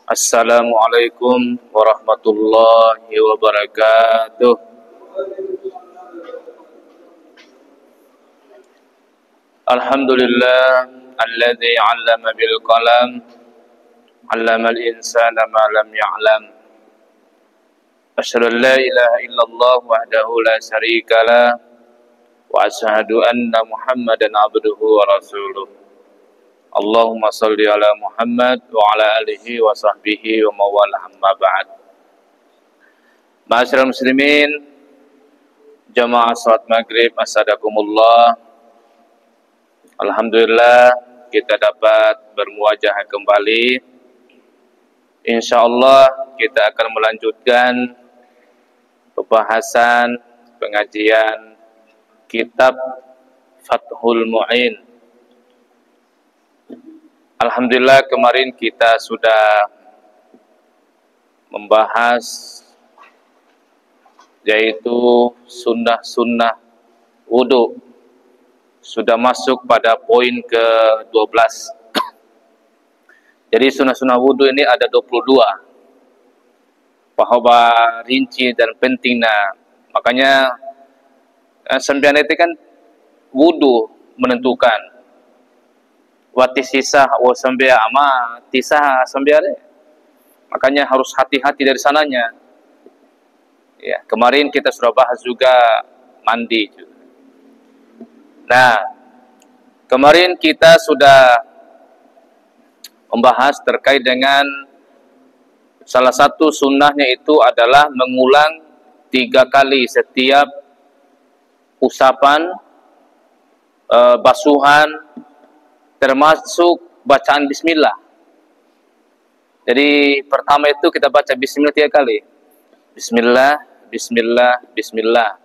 Assalamualaikum warahmatullahi wabarakatuh. Alhamdulillah alladzi 'allama bil qalam 'allamal insana ma lam ya'lam. Asyhadu an la ilaha illallah wahdahu la syarika lah wa asyhadu anna Muhammadan 'abduhu wa rasuluh. Allahumma salli ala Muhammad wa ala alihi wa sahbihi wa mawalah amma ba'd. Ma'asyiral muslimin, jamaah salat maghrib, assalamualaikum. Alhamdulillah kita dapat bermuajah kembali. Insyaallah kita akan melanjutkan pembahasan pengajian kitab Fathul Mu'in. Alhamdulillah kemarin kita sudah membahas yaitu sunnah-sunnah wudu. Sudah masuk pada poin ke-12. Jadi sunnah-sunnah wudu ini ada 22. Bahwa rinci dan pentingnya. Makanya sembilan itu kan wudu menentukan. Wati sisah wa sambia ama tisah sambia. Makanya harus hati-hati dari sananya. Ya, kemarin kita sudah bahas juga mandi. Nah, kemarin kita sudah membahas terkait dengan salah satu sunnahnya itu adalah mengulang 3 kali setiap usapan, basuhan, termasuk bacaan bismillah. Jadi pertama itu kita baca bismillah 3 kali. Bismillah, bismillah, bismillah.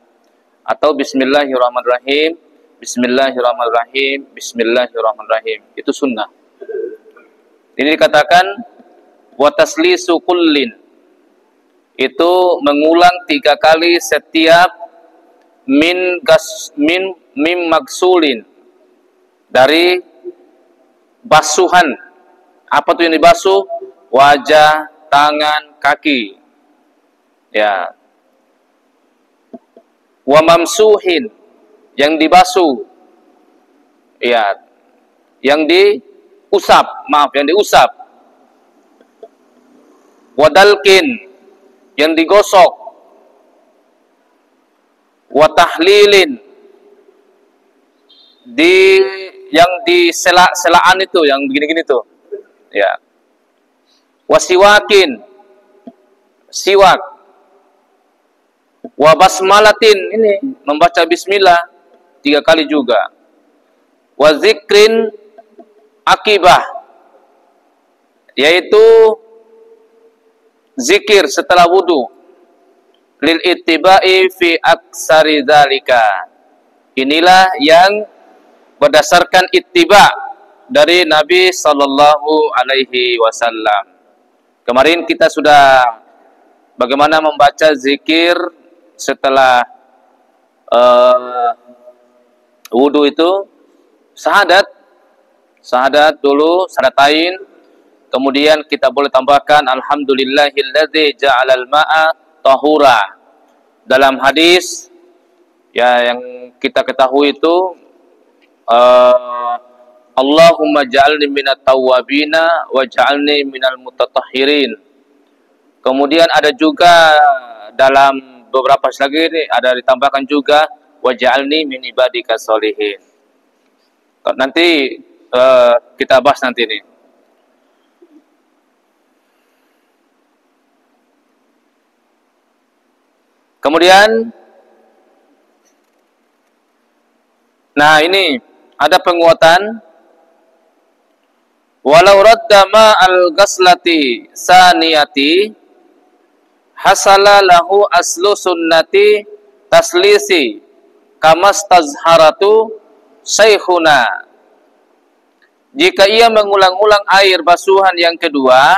Atau bismillahirrahmanirrahim, bismillahirrahmanirrahim, bismillahirrahmanirrahim. Itu sunnah. Ini dikatakan wa taslisu kullin. Itu mengulang 3 kali setiap min maksulin. Dari basuhan. Apa tuh yang dibasuh? Wajah, tangan, kaki. Ya. Wa mamsuhin, yang dibasuh. Ya. Yang diusap, yang diusap. Wa dalkin, yang digosok. Wa tahlilin, yang di selaan itu, yang begini-gini tuh. Ya. Wasiwakin, siwak. Wa basmalatin, ini membaca bismillah 3 kali juga. Wa zikrin akibah, yaitu zikir setelah wudu. Lil ittiba'i fi aksari dzalika. Inilah yang berdasarkan ittiba dari Nabi Sallallahu Alaihi Wasallam. Kemarin kita sudah bagaimana membaca zikir setelah wudu itu. Syahadat dulu, syahadatain. Kemudian kita boleh tambahkan alhamdulillahilladzi ja'alal ma'a tahura. Dalam hadis ya yang kita ketahui itu Allahumma ja'alni minat tawwabina wa ja'alni minal mutatahhirin. Kemudian ada juga dalam beberapa lagi ini ada ditambahkan juga wa ja'alni min ibadika sholihin. Nanti kita bahas nanti ini. Kemudian nah ini ada penguatan walau radda ma'al ghaslati saniyati hasala lahu aslu sunnati taslisi kamastazharatu syekhuna. Jika ia mengulang-ulang air basuhan yang kedua,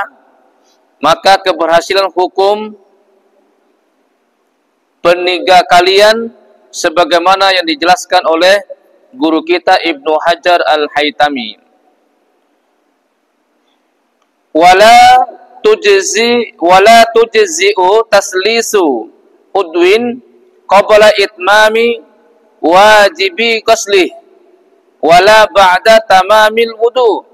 maka keberhasilan hukum peniga kalian sebagaimana yang dijelaskan oleh guru kita Ibnu Hajar Al-Haytami. Wala tujzi'u taslisu udwin qabla itmami wajibi ghuslih wala ba'da tamamil wudu.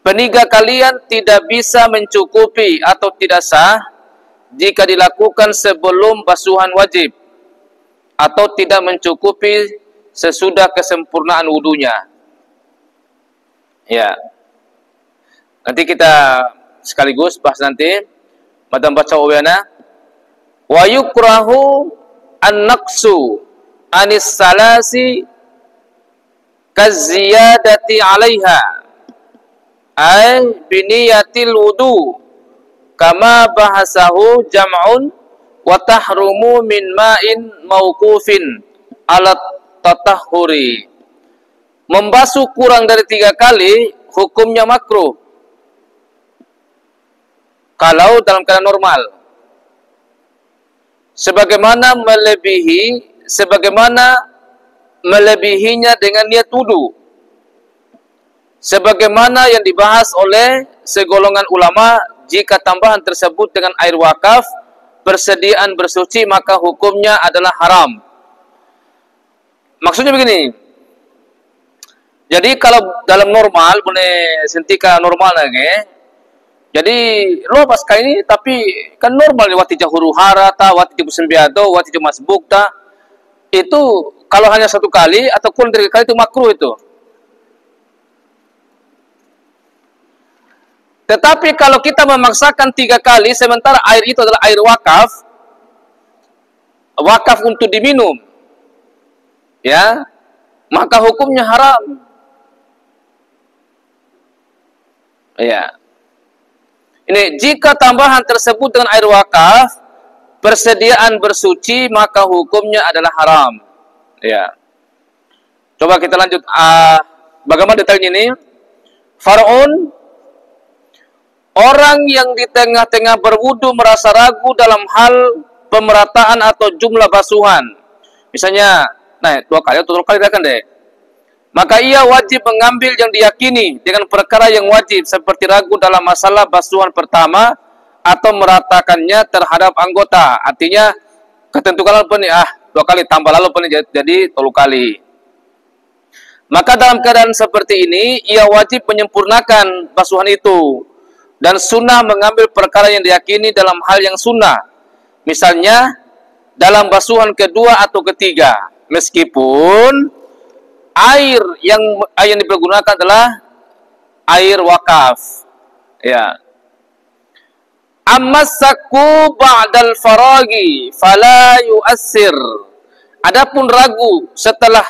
Peniga kalian tidak bisa mencukupi atau tidak sah jika dilakukan sebelum basuhan wajib atau tidak mencukupi sesudah kesempurnaan wudunya. Ya. Nanti kita sekaligus bahas nanti. Madam baca uwiana. Wa yukrahu an-naqsu anis salasi kaziyadati 'alaiha ay biniyatil wudu kama bahasahu jam'un wa tahrumu min ma'in mauqufin alat tatahhuri. Membasuh kurang dari 3 kali hukumnya makruh kalau dalam keadaan normal, sebagaimana melebihinya dengan niat wudu, sebagaimana yang dibahas oleh segolongan ulama. Jika tambahan tersebut dengan air wakaf persediaan bersuci maka hukumnya adalah haram. Maksudnya begini, jadi kalau dalam normal boleh sentika normal lagi, jadi lo pas kali ini tapi kan normal nih wati jahuru harata wati jibu sembiado wati jibu masbuk ta, itu kalau hanya 1 kali atau kurang dari 3 kali itu makruh itu. Tetapi kalau kita memaksakan 3 kali sementara air itu adalah air wakaf untuk diminum, ya, maka hukumnya haram. Ya. Ini jika tambahan tersebut dengan air wakaf persediaan bersuci maka hukumnya adalah haram. Ya. Coba kita lanjut. Bagaimana detailnya ini? Far'un, orang yang di tengah-tengah berwudu merasa ragu dalam hal pemerataan atau jumlah basuhan. Misalnya, nah 2 kali atau 3 kali kan deh. Maka ia wajib mengambil yang diyakini dengan perkara yang wajib seperti ragu dalam masalah basuhan pertama atau meratakannya terhadap anggota. Artinya ketentukan apa nih? 2 kali tambah lalu jadi 3 kali. Maka dalam keadaan seperti ini ia wajib menyempurnakan basuhan itu dan sunnah mengambil perkara yang diyakini dalam hal yang sunnah. Misalnya dalam basuhan kedua atau ketiga, meskipun air yang dipergunakan adalah air wakaf. Ya. Ammasaku ba'dal faragi fala yu'assir. Adapun ragu setelah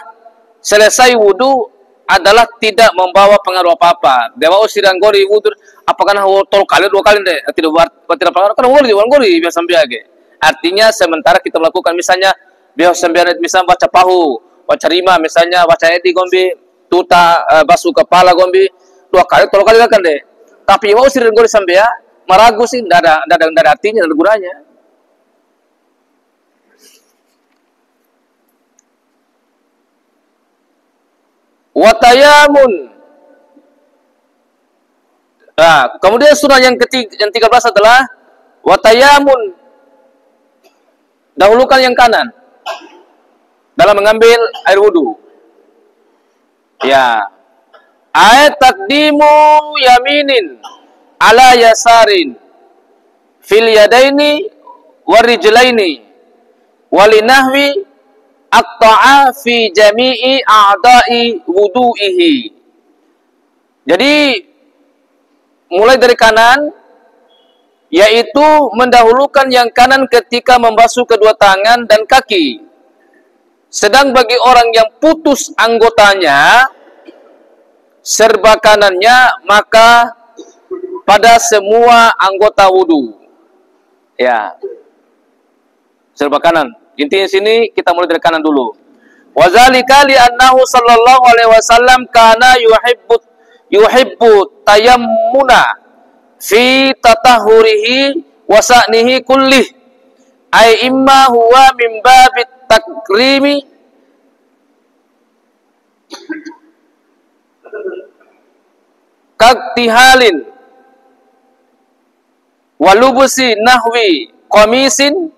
selesai wudu adalah tidak membawa pengaruh apa-apa. Dewa usiran gori wudu apakah tol kali 2 kali deh tidak pengaruh kan gori biasa sampai. Artinya sementara kita melakukan misalnya biasa sampai misalnya baca pahu, baca rima misalnya, baca edi gombi, tuta basuh kepala gombi 2 kali 3 kali kan deh. Tapi mau sih gori sampai ya, meragu sih enggak ada artinya, enggak ada gunanya. Watayamun. Nah, kemudian surah yang 13 adalah watayamun. Dahulukan yang kanan dalam mengambil air wudu. Ya. Ayat takdimu yaminin ala yasarin fil yadaini warijlaini walinahwi aqta'a fi jami'i a'da'i wudu'ihi. Jadi mulai dari kanan, yaitu mendahulukan yang kanan ketika membasuh kedua tangan dan kaki. Sedang bagi orang yang putus anggotanya serba kanannya maka pada semua anggota wudu. Ya. Serba kanan. Intinya sini kita mulai dari kanan dulu. Wazalika li'annahu sallallahu alaihi wasallam kana yuhibbu tayammuna fi tatahhurihi wa sa'nihi kullih. Ay imma huwa min babit takrimi kaktihalin walubusi nahwi qamisin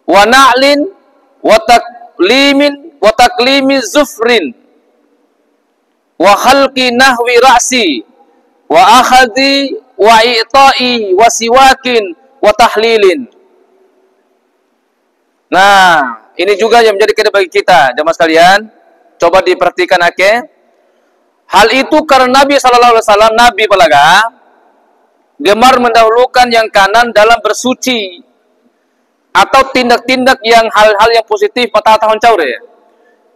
wa na'lin wa taklimi zufrin wa khalqi nahwi ra'si wa akhadhi wa i'ta'i wa siwakin wa tahlilin. Nah, ini juga yang menjadi kaidah bagi kita, jemaah sekalian. Coba diperhatikan hal itu karena Nabi SAW, Nabi balaga gemar mendahulukan yang kanan dalam bersuci atau tindak-tindak yang hal-hal yang positif mata tahun caure.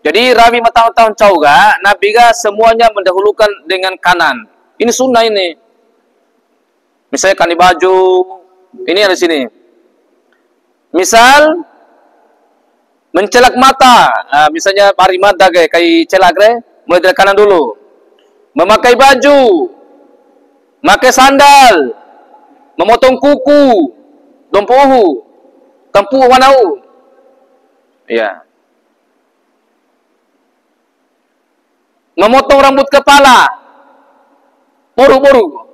Jadi Rabi mata tahun cauga, Nabi ga semuanya mendahulukan dengan kanan. Ini sunnah ini. Misalnya kani baju, ini ada sini. Misal mencelak mata, misalnya pari mata kayak celak mulai dari kanan dulu. Memakai baju, memakai sandal, memotong kuku, dompuhu, tempuh wanau. Ya. Memotong rambut kepala, boru-boru.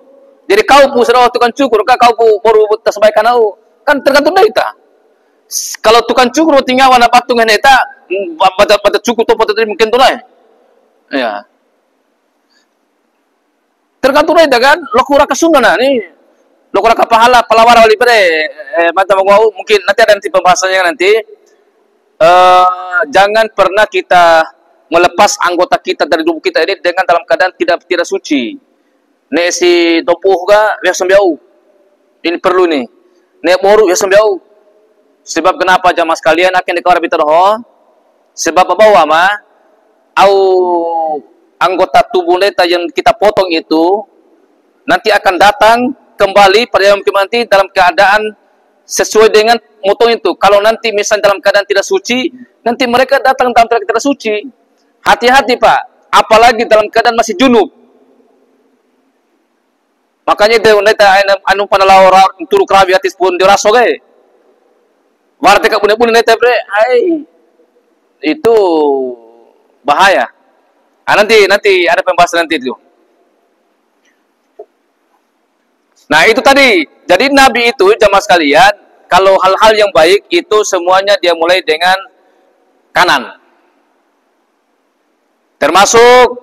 Jadi kau pu sudah tukang cukur, kau pu boru tersebaik kanau, kan tergantung dari kita. Kalau tukang cukur tinggal warna patung eta, pada cukur tu pada mungkin tu lah. Ya. Tergantung dari kita kan, lokura kesunana ni, lokura kepahala, pelawar wali pada, mata mengau mungkin nanti ada nanti pembahasannya nanti. Jangan pernah kita melepas anggota kita dari tubuh kita ini dengan dalam keadaan tidak suci. Nek si topuh ga ya sembiau. Ini perlu nih. Nek boru ya sembiau. Sebab kenapa jamaah sekalian akan dikawal bitaroh? Sebab apa ma? Au anggota tubuh kita yang kita potong itu nanti akan datang kembali pada yang nanti dalam keadaan sesuai dengan motong itu. Kalau nanti misalnya dalam keadaan tidak suci, nanti mereka datang dalam keadaan tidak suci. Hati-hati Pak, apalagi dalam keadaan masih junub. Makanya dia anu panalaura turu kerabi atis pun diraso ge. Warga kak punya neta bre, itu bahaya. Nanti ada pembahasan nanti itu. Nah itu tadi. Jadi Nabi itu jamaah sekalian, kalau hal-hal yang baik itu semuanya dia mulai dengan kanan. Termasuk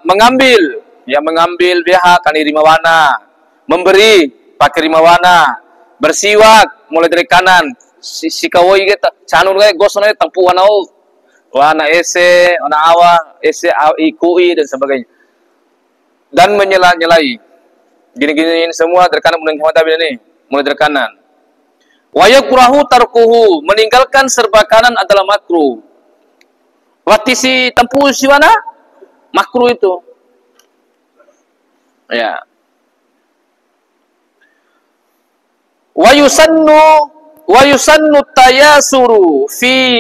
mengambil biha kani rimawana, memberi pakai rimawana. Bersiwak mulai dari kanan, si kawoi kita canun kayak gosonnya tempuh wana ese, wana awa, ese ikui dan sebagainya. Dan menyela-nyelai. Gini-gini semua dari kanan mulai dari kanan. Wa yakrahu tarkuhu, meninggalkan serba kanan adalah makruh. Watisi tempuh siwana makruh itu. Ya. Wa yusannu tayasuru fi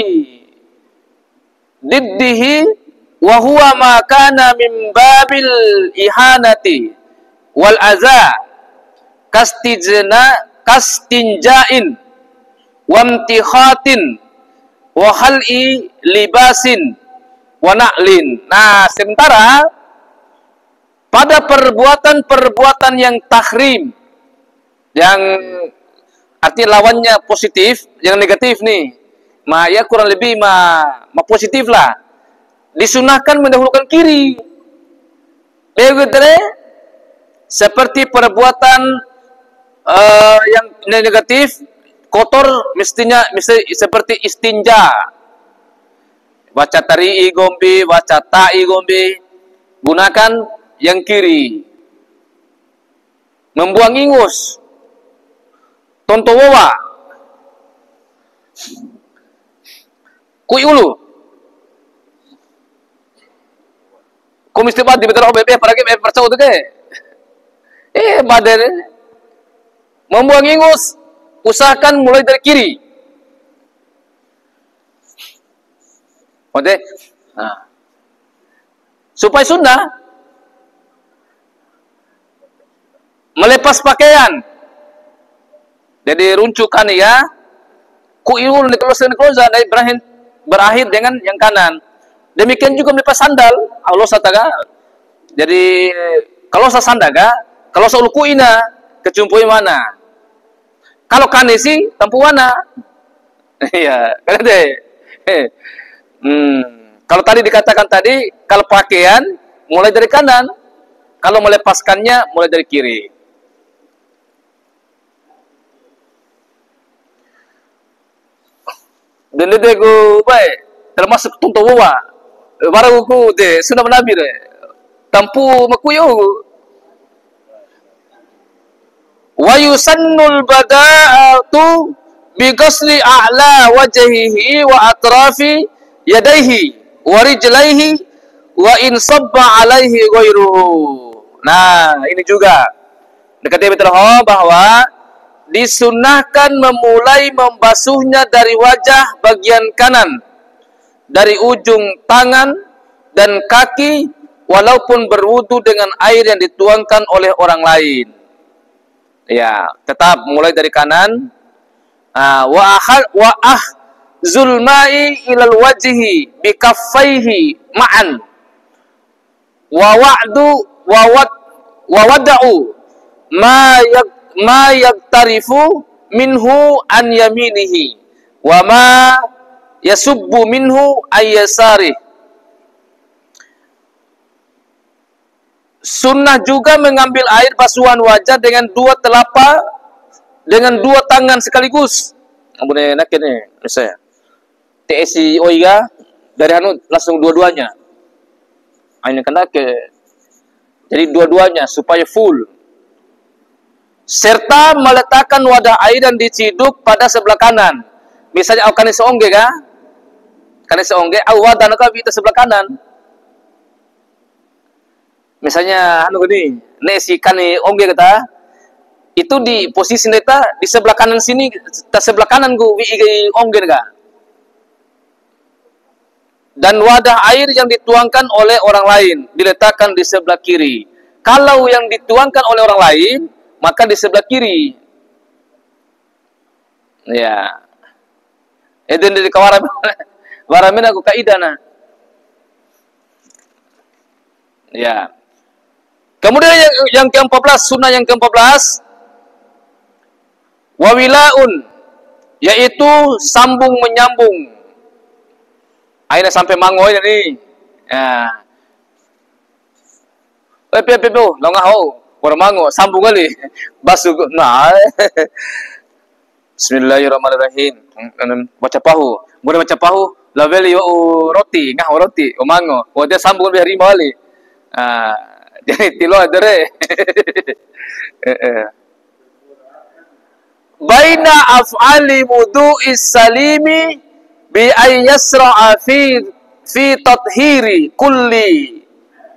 diddihi wa huwa ma kana min babil ihanati wal aza kastinja'in wa imtikhatin wa khal'i libasin wa na'lin. Nah, sementara pada perbuatan-perbuatan yang tahrim, yang artinya lawannya positif, yang negatif nih. Ya kurang lebih positif lah. Disunahkan mendahulukan kiri. Seperti perbuatan yang negatif, kotor mesti seperti istinja. Baca tari'i gombe, baca ta'i gombe, gunakan yang kiri. Membuang ingus, tontowawa, kui ulu, kumis tepat di betul OBP, apalagi percaya itu ke? Badan, membuang ingus, usahakan mulai dari kiri. Oke, supaya sunnah, melepas pakaian. Jadi runcukan ya, kuiul dikeluarkan berakhir dengan yang kanan. Demikian juga melepas sandal. Allah sataga. Jadi kalau saya sandaga, Kalau seuluku ina, kecumpui mana? Kalau kanesi, tempu mana? Iya, kan deh. Kalau tadi dikatakan tadi, kalau pakaian mulai dari kanan, kalau melepaskannya mulai dari kiri. Dan itu aku baik, termasuk tuntu bawa. Baru aku deh sudah menabi deh. Tampu makuyo. Wa yusannul bada'atu bi ghasli a'la wajhihi wa atrafi yadayhi wa rijlaihi wa in sabba alaihi ghairuhu. Nah, ini juga dekat betul bahwa disunnahkan memulai membasuhnya dari wajah bagian kanan, dari ujung tangan dan kaki, walaupun berwudu dengan air yang dituangkan oleh orang lain. Ya, tetap mulai dari kanan. Wa zulmai ilal wajhi bi kaffaihi ma'an. Wa wada'u ma yaktarifu minhu an yaminihi wa ma yasubbu minhu ayyasarih. Sunnah juga mengambil air basuhan wajah dengan dua telapak, dengan dua tangan sekaligus. Ampun nak ni, saya. TSI Oiga dari anu langsung dua-duanya. Ini kena ke. Jadi dua-duanya supaya full. Serta meletakkan wadah air yang diciduk pada sebelah kanan. Misalnya au kane seongge ka? Kane seongge au wadah ka bi sebelah kanan. Misalnya anu gini, nesi kane ongge kata itu di posisi neta di sebelah kanan sini, sebelah kanan gu wi ongge ka. Dan wadah air yang dituangkan oleh orang lain diletakkan di sebelah kiri. Kalau yang dituangkan oleh orang lain, maka di sebelah kiri. Ya. Itu dari kawaran waramin aku kaidana. Ya. Kemudian yang ke-14, sunnah yang ke-14, wawilaun, yaitu sambung menyambung. Aina sampai mangoy ni. Ya. Pepe lo ngahau, orang mango sambung kali. Basuh nah. Bismillahirrahmanirrahim. Baca pahu. Boleh baca pahu, laveli roti, ngah roti, o mango. O dia sambung biar lima kali. Jadi tilo adere. Baina af'ali wudu'is salimi bi ay yasra'a fi tathhiri kulli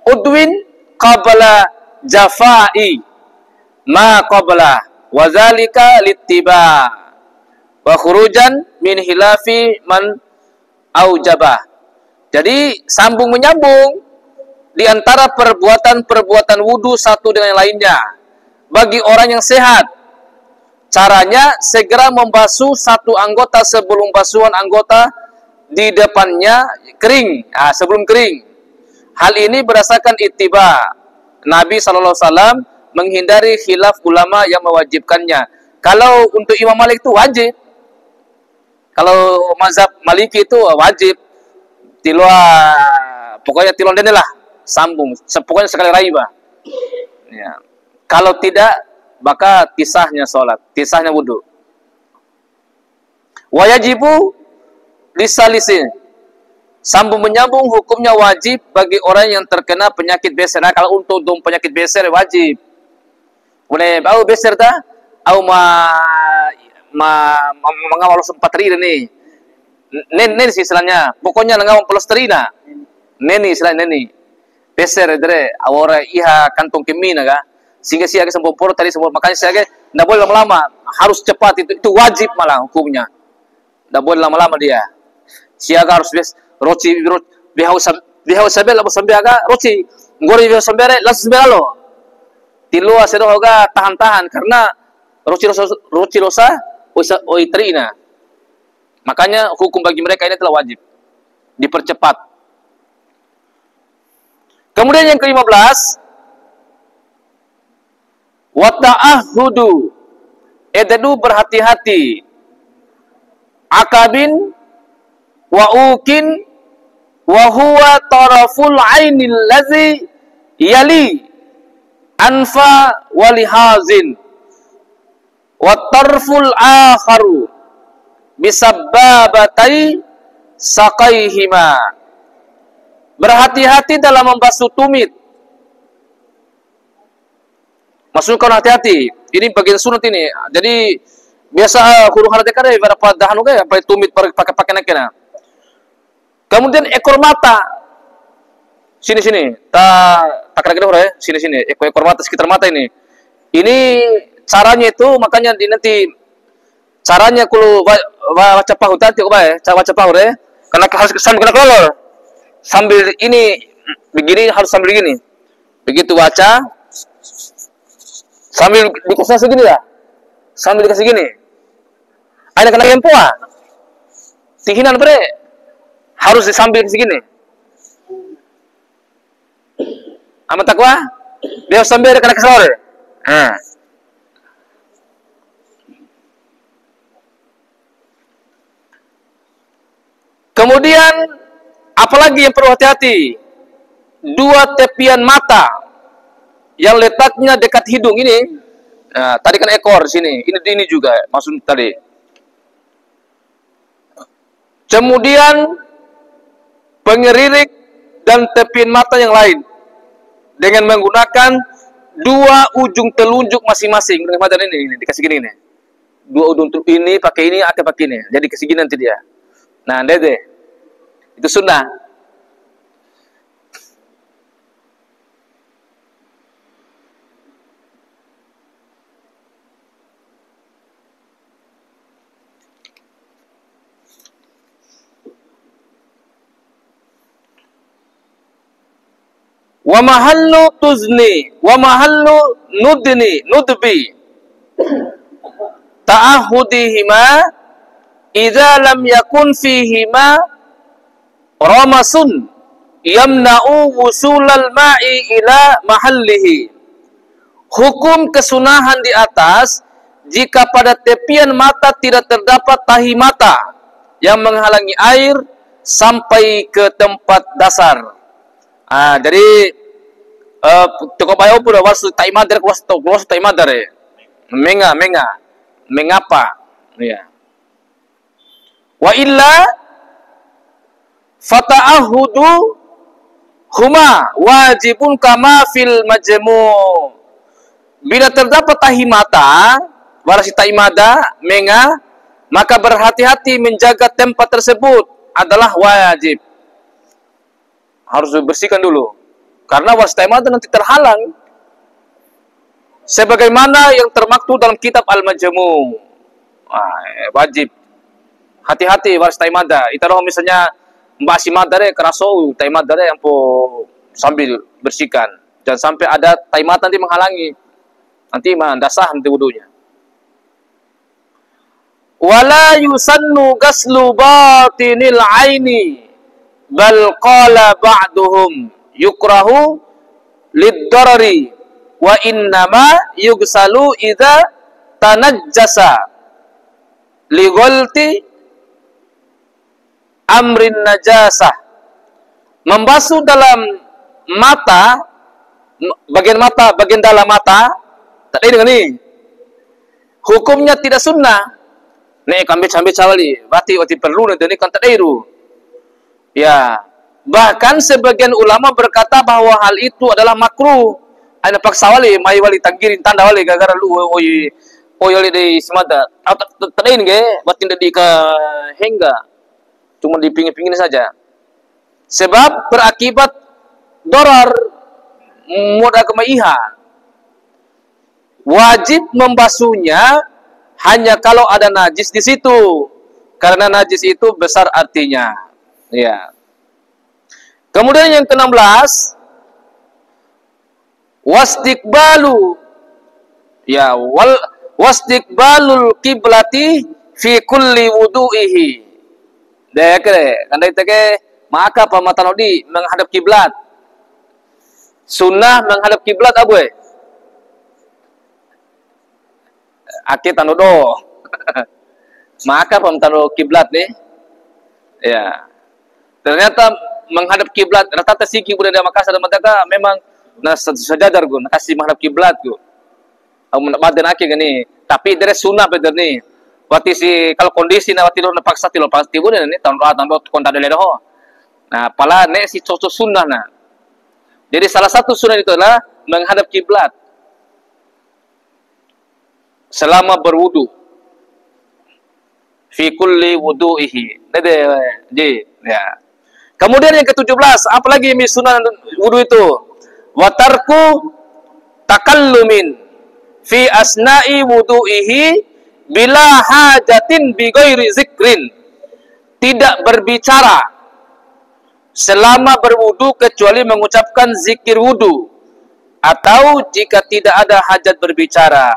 udwin qabla jafa'i ma qabla wa zalika littiba wa khurujan min hilafi man aujabah. Jadi sambung menyambung di antara perbuatan-perbuatan wudu satu dengan yang lainnya. Bagi orang yang sehat, caranya segera membasuh satu anggota sebelum basuhan anggota di depannya kering, sebelum kering. Hal ini berdasarkan ittiba. Nabi SAW menghindari khilaf ulama yang mewajibkannya. Kalau untuk Imam Malik itu wajib. Kalau mazhab Maliki itu wajib. Pokoknya tilon dene lah. Sambung, pokoknya sekali raiba. Ya. Kalau tidak, maka tisahnya sholat, tisahnya wudu. Wajibu disalisin. Sambung menyambung hukumnya wajib bagi orang yang terkena penyakit beser. Nah, kalau untuk penyakit beser wajib. Boleh bau beser dah? Au mengawal sempat ri ni. Nen sih istilahnya. Pokoknya ngawal plosterina. Neni istilahnya neni. Beser dere awara iha kantong kemina ka sehingga siaga sempur tadi semua, makanya siaga ndak boleh lama-lama, harus cepat, itu wajib malah hukumnya. Ndak boleh lama-lama dia. Siaga harus roci bihau sabel abo sambiaga roci ngori bihau sambere langsung sambelo. Tilo asedo hoga tahan-tahan karena roci rosa oitrina. Makanya hukum bagi mereka ini telah wajib dipercepat. Kemudian yang ke-15, wa ta'ahhudu, edadu berhati-hati, akabin wa ukin wa huwa taraful ainil ladzi yali anfa walihazin wa tarful akharu bisabbabatai saqaihima. Berhati-hati dalam membasuh tumit. Maksudnya kau hati-hati. Ini bagian sunat ini. Jadi biasa huruf harga kada berapa dahan oke apa tumit pakai nakena. Kemudian ekor mata. Sini. Tak kira-kira ya. Sini. Ekor mata sekitar mata ini. Ini caranya itu makanya nanti caranya kalau baca pahu tadi kok ya. Cara baca pahu ya. Karena harus sambil kena kelolor. Sambil ini begini harus sambil begini. Begitu baca sambil dikasih segini ya. Sambil dikasih gini. Ada kena kempoa. Tingginan bre. Harus disambil segini. Amat takwa. Dia sambil kena keselor. Nah. Kemudian apalagi yang perlu hati-hati? Dua tepian mata yang letaknya dekat hidung ini. Nah, tadi kan ekor sini. Ini juga maksud tadi. Kemudian pengeririk dan tepian mata yang lain dengan menggunakan dua ujung telunjuk masing-masing. Ini dikasih gini nih. Dua ujung telunjuk ini pakai ini, akan pakai ini. Jadi kasih gini nanti dia. Nah, dede. Itu sunnah. Wa mahallu tuzni wa mahallu nudbi ta'ahudihima idza lam yakun fihima ramasun yamna'u wusulal ma'i ila mahallihi. Hukum kesunahan di atas jika pada tepian mata tidak terdapat tahi mata yang menghalangi air sampai ke tempat dasar. Jadi cukup bayo pula wasu taimadar wasu taimadar mengapa ya. Wa illa fata'ahudu huma wajibun kama fil majmu'. Bila terdapat tahi mata warasi taimada maka berhati-hati menjaga tempat tersebut adalah wajib. Harus dibersihkan dulu. Karena wastaimada nanti terhalang. Sebagaimana yang termaktub dalam kitab Al-Majmu'. Wajib. Hati-hati wastaimada. Itaroh misalnya mbasi madare keraso taimadare yang po sambil bersihkan. Jangan sampai ada taimata nanti menghalangi. Nanti mandasah nanti wudunya. Wala yusannu gaslu batinil aini. Bal qala ba'duhum yukrahu lid-darari wa innama yugsalu idza tanajjasa li ghalti amrin najasah. Membasuh dalam mata bagian dalam mata tadi dengan ini hukumnya tidak sunnah. Nek kami sambil cawali berarti perlu nanti ini kan tadiru. Ya, bahkan sebagian ulama berkata bahwa hal itu adalah makruh. Ana paksa wali, mai wali tanggirin tanda wali gara-gara lu oy di semada. Atau tadain ge, batin di ke hingga. Cuma di pinggir-pinggir saja. Sebab berakibat dorar mudah kemaiha. Wajib membasuhnya hanya kalau ada najis di situ. Karena najis itu besar artinya. Ya. Kemudian yang ke-16 wastiqbalu ya wastiqbalul qiblati fi kulli wudu'ihi. Deke kandai teke maka pamatanodi menghadap kiblat. Sunnah menghadap kiblat abu. Aki tando do. Maka pemtando kiblat nih. Ya. Ternyata menghadap kiblat rata-rata siki budaya Makassar dan Madaka memang sejajar gue kasih menghadap kiblat gue. Badan aki gini. Tapi dari sunnah bener nih. Waktu si kalau kondisi na waktu lo paksa tilo pasti budaya nih tahun konta dele doh. Nah, pala nek si cocok sunnah nah. Jadi salah satu sunnah itu adalah menghadap kiblat selama berwudu. Fi kulli wudu'ihi. Jadi, ya. Kemudian yang ke-17, apalagi sunnah wudu itu? Wa tarku takallumin fi asna'i wudu'ihi bila hajatin bi ghairi zikrin. Tidak berbicara selama berwudu kecuali mengucapkan zikir wudu atau jika tidak ada hajat berbicara.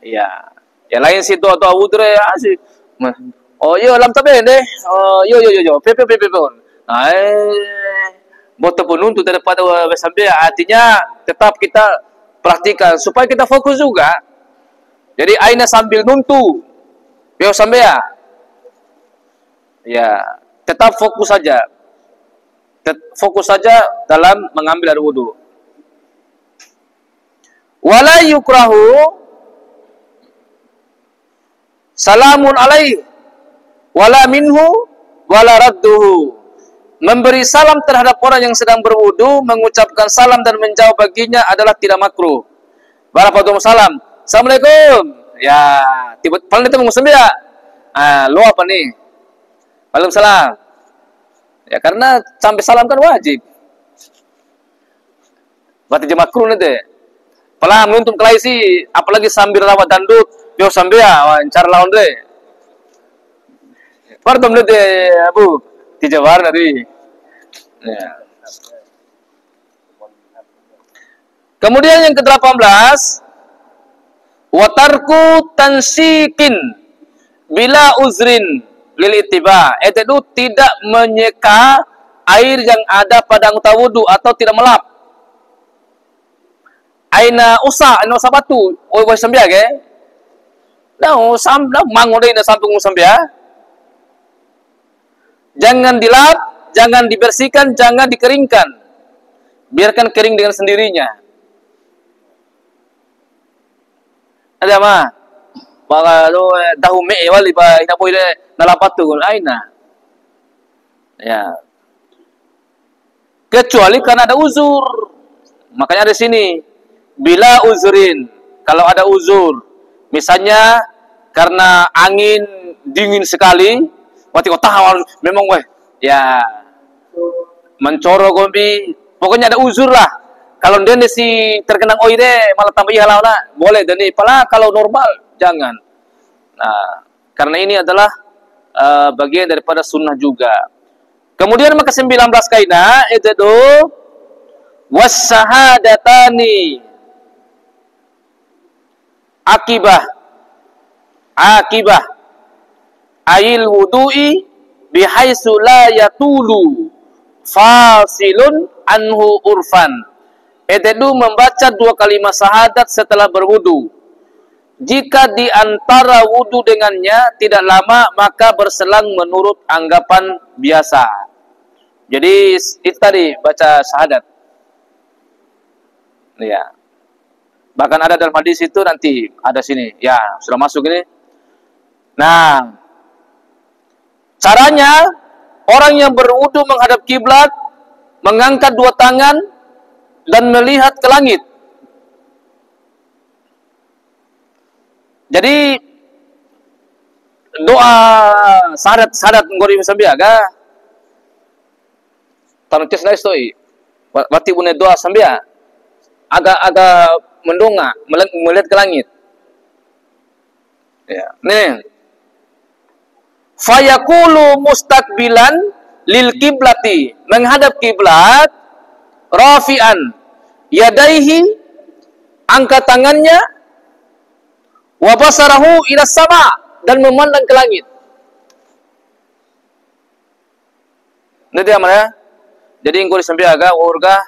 Ya. Yang lain si doa wudu ya si. Oh yo lam tabe deh. Oh yo pepe. Boto pun untuk daripada sampai artinya tetap kita perhatikan supaya kita fokus juga. Jadi aina sambil nuntu. Yo sampai ya, tetap fokus saja. Fokus saja dalam mengambil air wudu. Wala yukrahu salamun alaih wala minhu wala radduhu. Memberi salam terhadap orang yang sedang berwudu, mengucapkan salam dan menjawab baginya adalah tidak makruh. Waalaikumsalam. Assalamualaikum. Ya, tiba paling itu mengusum ya. Lo apa nih? Waalaikumsalam. Ya karena sampai salam kan wajib. Berarti jemaah makruh nanti. Palang nuntum kelai sih, apalagi sambil rawat dandut. Yo sambil ya, wawancara lawan deh. Partom deh, Abu. Dijawar dari. Ya. Kemudian yang ke-18, watarku tansikin bila uzrin lil ittiba. Itu tidak menyeka air yang ada pada anggota wudu atau tidak melap. Aina usa batu. Oh, sambia ke? Nah, mango deh na sampung sambia. Jangan dilap, jangan dibersihkan, jangan dikeringkan. Biarkan kering dengan sendirinya. Ada mah? Baka lo dahu me wali ba ina boy nalapat tu aina. Ya. Kecuali karena ada uzur. Makanya ada sini bila uzurin. Kalau ada uzur, misalnya karena angin dingin sekali, waktu kota awal memang weh, ya mencoro gombi, pokoknya ada uzur lah. Kalau dia si terkena oi deh, malah tambah ihalau lah, boleh. Dan pala kalau normal jangan. Nah, karena ini adalah bagian daripada sunnah juga. Kemudian maka 19 kaidah itu wassahadatani akibah ail wudu'i bihaitsu la yatulu fasilun anhu urfan. Itu membaca 2 kalimat syahadat setelah berwudu. Jika di antara wudu dengannya tidak lama, maka berselang menurut anggapan biasa. Jadi itu tadi baca syahadat. Ya. Bahkan ada dalam hadis itu nanti ada sini. Ya, sudah masuk ini. Nah, caranya orang yang berwudu menghadap kiblat, mengangkat 2 tangan dan melihat ke langit. Jadi doa syahadat ngori sambil aga tanuk tes nice toi. Berarti punya doa sambil agak mendongak melihat ke langit. Ya, nih. Fayaqulu mustaqbilan lil kiblati, menghadap kiblat, rafi'an yadaihi, angkat tangannya, wa basarahu ila sama, dan memandang ke langit. Nanti mana? Jadi engkau sampai agak urga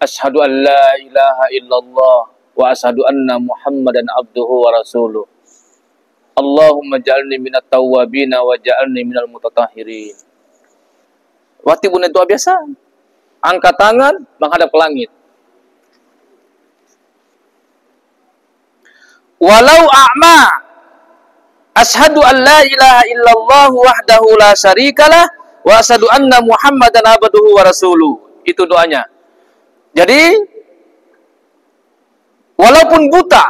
asyhadu an la ilaha illallah wa asyhadu anna Muhammadan abduhu wa rasuluh. Allahumma ja'alni minat tawwabina wa ja'alni minal mutatahhirin. Waktu bunyi doa biasa, angkat tangan menghadap ke langit. Walau a'ma asyhadu an la ilaha illallah wahdahu la syarikalah wa asyhadu anna Muhammadan abduhu wa rasuluh. Itu doanya. Jadi walaupun buta,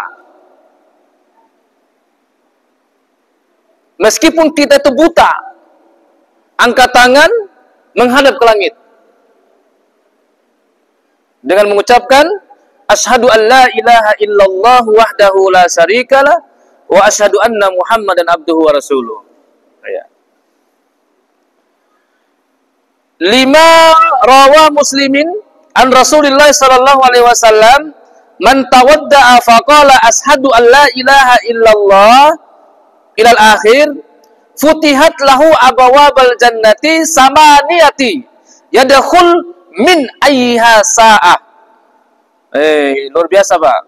meskipun kita itu buta, angkat tangan menghadap ke langit dengan mengucapkan asyhadu an la ilaha illallah wahdahu la syarikalah wa asyhadu anna Muhammadan abduhu wa rasuluh. Ya. 5 rawa Muslimin an Rasulillah sallallahu alaihi wasallam man tawadda'a faqala asyhadu an la ilaha illallah ilal akhir futihat lahu abwabal jannati samaniyati yadkhul min ayyiha sa'ah. Luar biasa, Pak.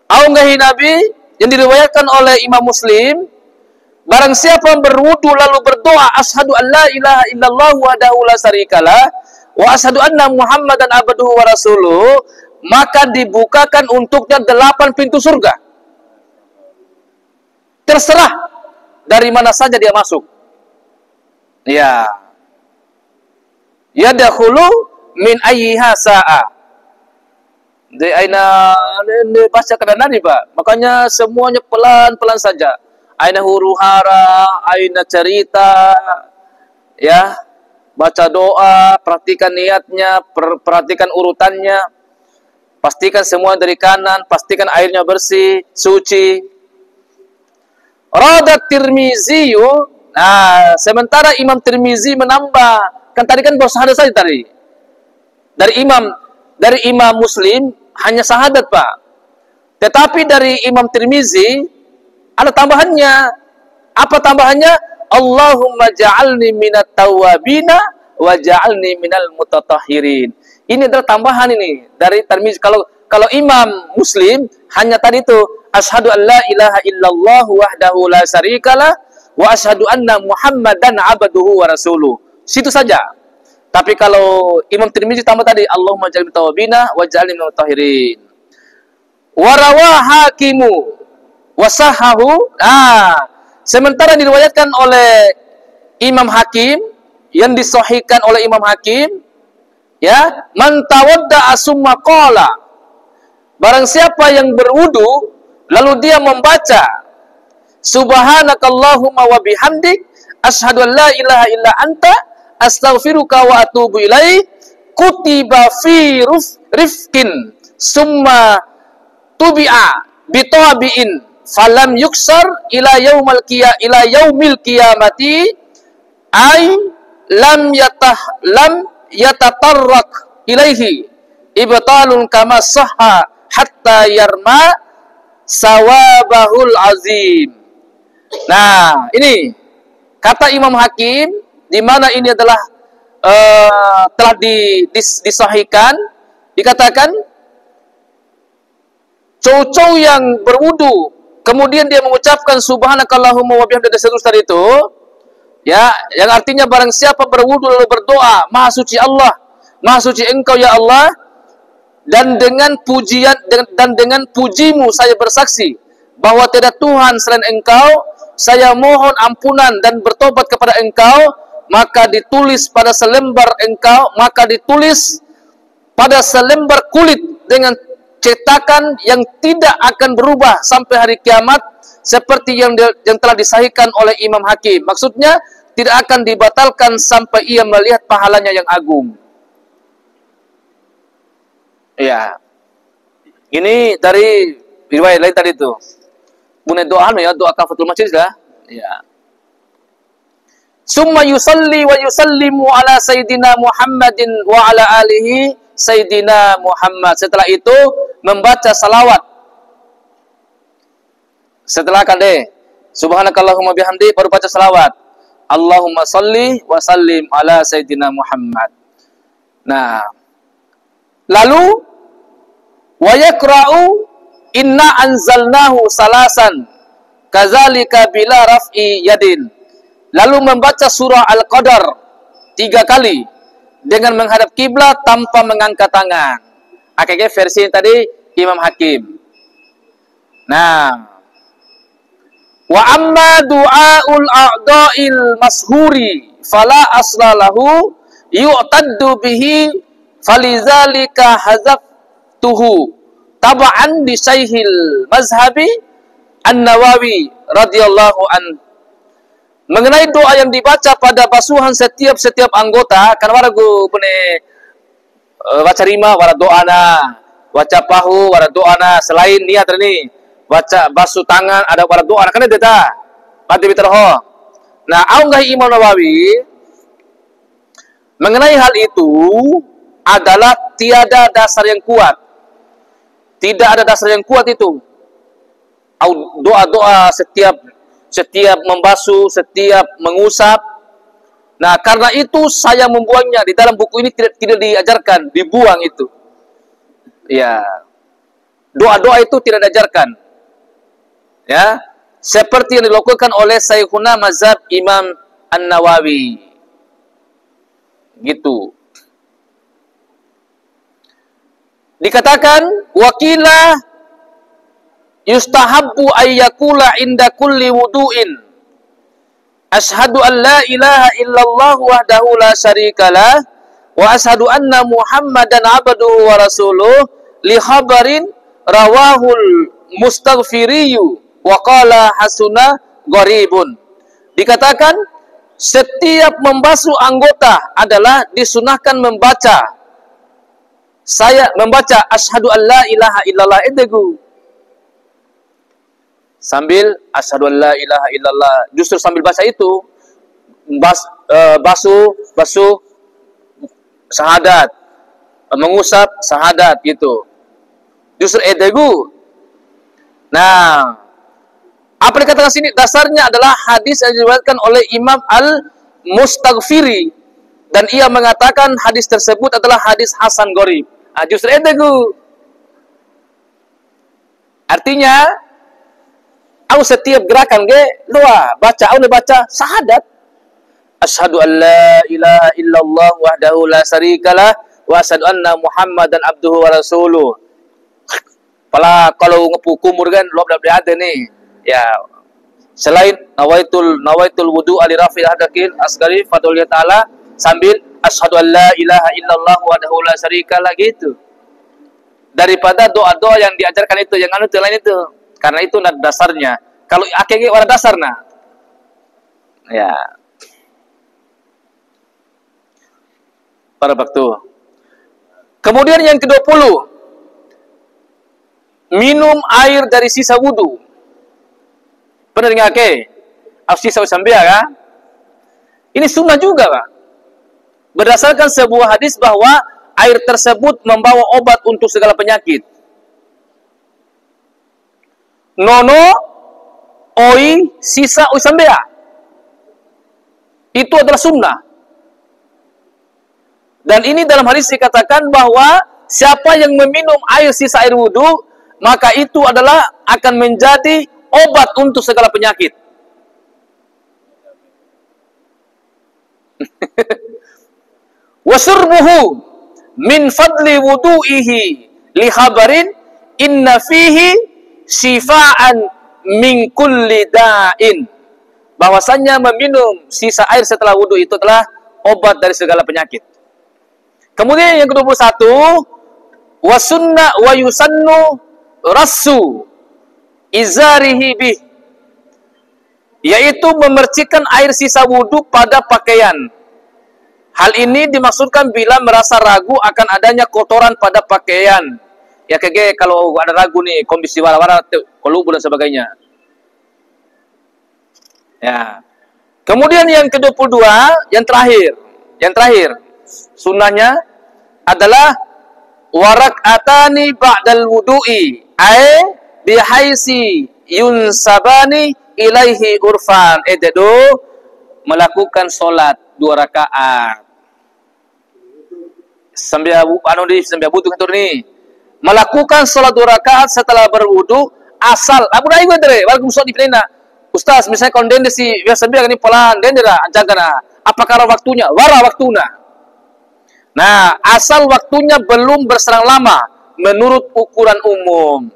Aunggahi Nabi yang diriwayatkan oleh Imam Muslim, barang siapa yang berwudu lalu berdoa asyhadu an la ilaha illallah wahdahu la syarikalah wa asyhadu anna Muhammadan abduhu wa rasuluh, maka dibukakan untuknya 8 pintu surga. Terserah dari mana saja dia masuk. Ya. Yadkhulu min ayyiha sa'ah. Di aina baca kadang nadi, Pak. Makanya semuanya pelan-pelan saja. Aina huru hara, aina cerita, ya. Baca doa, perhatikan niatnya, perhatikan urutannya. Pastikan semua dari kanan, pastikan airnya bersih, suci. Radat Tirmizi, nah, sementara Imam Tirmizi menambah, kan tadi kan baru syahadat saja tadi. Dari Imam Muslim hanya syahadat, Pak. Tetapi dari Imam Tirmizi ada tambahannya. Apa tambahannya? Allahumma ja'alni minat tawwabina wa ja'alni minal mutatahhirin. Ini adalah tambahan ini dari Tirmizi. Kalau Imam Muslim hanya tadi itu asyhadu an la ilaha illallah wahdahu la syarikalah wa asyhadu anna Muhammadan abduhu wa rasuluh. Situ saja. Tapi kalau Imam Tirmizi tambah tadi Allahumma ja'alni tawwabina wa ja'alni minal mutahhirin. Wa rawah Hakimu wa sahahu. Sementara diriwayatkan oleh Imam Hakim, yang disahihkan oleh Imam Hakim, ya, man tawadda'a summa qala, barang siapa yang berwudu lalu dia membaca subhanakallahumma wa bihamdik asyhadu an la ilaha illa anta astaghfiruka wa atubu ilaik kutiba fi rifkin summa tubi'a bitabi'in falam yuksar ila yaumil qiyamati ay lam yatatarrak ilaihi ibtalun kama sahha hatta yarma sawabahul azim. Nah, ini kata Imam Hakim, di mana ini adalah telah disahihkan, dikatakan cowok yang berwudu kemudian dia mengucapkan subhanakallahumma wa bihamdika seterusnya itu, ya, yang artinya barang siapa berwudu lalu berdoa, maha suci Allah, maha suci engkau ya Allah, dan dengan pujian dan dengan pujimu saya bersaksi bahwa tidak Tuhan selain engkau, saya mohon ampunan dan bertobat kepada engkau, maka ditulis pada selembar kulit dengan cetakan yang tidak akan berubah sampai hari kiamat, seperti yang telah disahihkan oleh Imam Hakim. Maksudnya tidak akan dibatalkan sampai ia melihat pahalanya yang agung. Ya, ini dari riwayat lain tadi itu. Bunyi doa ya, doa kafatul masjid lah. Ya. Summa yusalli wa yusallimu ala sayyidina Muhammadin wa ala alihi sayyidina Muhammad. Setelah itu membaca salawat. Setelah kade subhanakallahumma bihamdi baru baca salawat. Allahumma salli wa sallim ala sayyidina Muhammad. Nah, lalu wa yakra'u inna anzalnahu salasan kadzalika bila raf'i yadin. Lalu membaca surah Al-Qadar 3 kali dengan menghadap kiblat tanpa mengangkat tangan. Akhirnya versi yang tadi Imam Hakim. Nah, wa amma du'aul a'dha'il mashhuri fala aslalahu yu'taddu bihi falizalika hazaftuhu taba'an di Syaihil Mazhabi An-Nawawi radhiyallahu an. Mengenai doa yang dibaca pada basuhan setiap anggota, kan waragu pune baca rima wara doana, baca pahu wara doana, selain niat ini baca basuh tangan ada wara doana kan ada ta. Pati bitarho. Nah, aunggah Imam Nawawi mengenai hal itu adalah tiada dasar yang kuat. Tidak ada dasar yang kuat itu. Doa-doa setiap membasuh, setiap mengusap. Nah, karena itu saya membuangnya. Di dalam buku ini tidak diajarkan, dibuang itu. Ya. Doa-doa itu tidak diajarkan. Ya. Seperti yang dilakukan oleh Syekhuna Mazhab Imam An-Nawawi. Gitu. Dikatakan wakila yustahabbu ayyakula inda kulli wudu'in asyhadu an la ilaha illallah wahdahu la syarikalah wa asyhadu anna muhammadan abduhu wa rasuluh li khabarin rawahul mustaghfiriyu wa qala hasuna gharibun. Dikatakan setiap membasuh anggota adalah disunahkan membaca asyhadu an la ilaha illallah itu sambil asyhadu an la ilaha illallah, justru sambil baca itu basuh syahadat, mengusap syahadat gitu, justru itu. Nah, apa dikatakan sini dasarnya adalah hadis yang diriwayatkan oleh Imam Al-Mustaghfiri dan ia mengatakan hadis tersebut adalah hadis hasan gharib. Justru itu. Artinya au setiap gerakan doa, baca syahadat. Asyhadu an la ilaha illallah wahdahu la syarikalah wa asyhadu anna muhammadan abduhu wa rasuluh. Kalau ngepu kumur kan lo ada nih. Ya. Selain nawaitul wudu ali rafi hadakil asgari fadlillah taala sambil asyhadu an la ilaha illallah wahdahu la syarikalah gitu. Daripada doa-doa yang diajarkan itu, yang lain itu. Karena itu dasarnya. Kalau akhirnya ada dasarnya. Ya. Para waktu. Kemudian yang ke-20. Minum air dari sisa wudu. Pernah dengar ke? Sisa sambia kan? Ini sunnah juga, Pak. Berdasarkan sebuah hadis bahwa air tersebut membawa obat untuk segala penyakit. Nono, oi, sisa, oi sambea. Itu adalah sunnah. Dan ini dalam hadis dikatakan bahwa siapa yang meminum air sisa air wudu, maka itu adalah akan menjadi obat untuk segala penyakit. Wasurbuhu min fadli wudu'ihi li khabarin inna fihi shifaan min kulli da'in. Bahwasanya meminum sisa air setelah wudu itu adalah obat dari segala penyakit. Kemudian yang ke-21 wasunna wa yusannu rassu izarihi bih, yaitu memercikkan air sisa wudu pada pakaian. Hal ini dimaksudkan bila merasa ragu akan adanya kotoran pada pakaian. Ya kalau ada ragu nih, kondisi wara-wara, kolubu dan sebagainya. Ya. Kemudian yang ke-22, yang terakhir, sunnahnya adalah warak'atani ba'dal wudu'i, bihaisi yunsabani ilaihi urfan. Melakukan solat 2 rakaat. Sambil butuh kantor nih. melakukan salat 2 rakaat setelah berwudu asal abu dai gue walaupun sholat di pelina ustaz misalnya kalau dende si biasa biar ini pelan dende dah jangan apakah waktunya wara waktuna. Nah asal waktunya belum berserang lama menurut ukuran umum.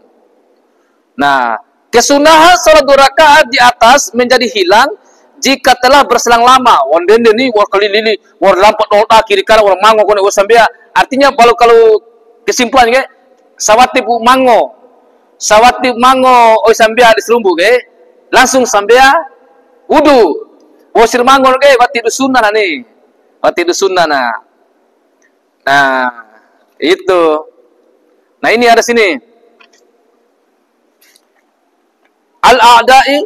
Nah kesunahan salat 2 rakaat di atas menjadi hilang jika telah berselang lama. Wan dende ni war kali lili war lampat nolta kiri kanan war mango kone war sambia. Artinya kalau kesimpulannya sawati bu mango oi sambia di serumbu ke langsung sambia wudu wasir mango ke wati dusunna nih wati dusunna nah itu nah ini ada sini al-a'da'i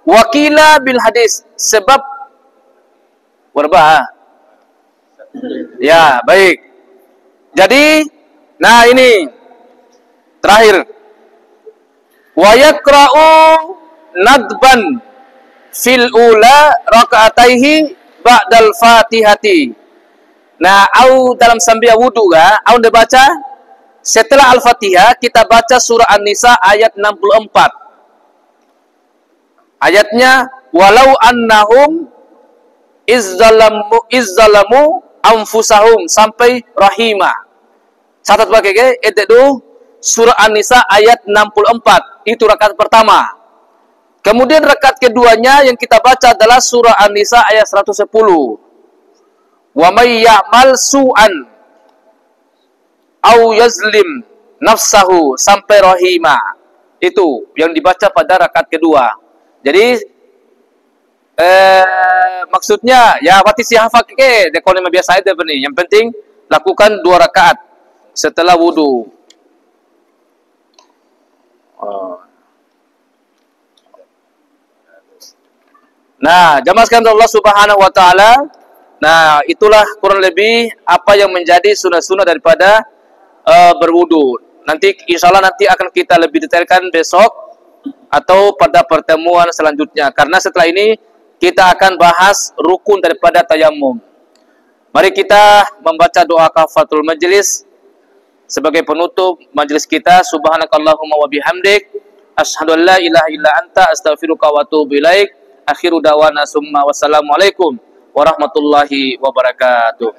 wakila bil hadis sebab berapa ya baik jadi nah ini terakhir wa yaqra'u nadban fil ula raka'ataihi ba'dal fatihati. Nah, au dalam sambil wudu ga, au baca setelah Al-Fatihah kita baca surah An-Nisa ayat 64. Ayatnya walau annahum izzalamu anfusahum sampai rahimah. Catat pakai itu surah An-Nisa ayat 64. Itu rakaat pertama. Kemudian rakaat keduanya yang kita baca adalah surah An-Nisa ayat 110. Wa may ya'mal su'an au yazlim nafsahu sampai rahimah. Itu yang dibaca pada rakaat kedua. Jadi maksudnya ya wati si hafal ke dekonem biasa itu benih. Yang penting lakukan 2 rakaat setelah wudu. Nah, jamaah sekalian Allah Subhanahu wa taala. Nah, itulah kurang lebih apa yang menjadi sunnah-sunnah daripada berwudu. Nanti insyaallah nanti akan kita lebih detailkan besok atau pada pertemuan selanjutnya. Karena setelah ini kita akan bahas rukun daripada tayammum. Mari kita membaca doa kafaratul majlis sebagai penutup majelis kita. Subhanakallahumma wa bihamdik asyhadu an la ilaha illa anta astaghfiruka wa atubu ilaik. Akhiru dawana summa wassalamualaikum warahmatullahi wabarakatuh.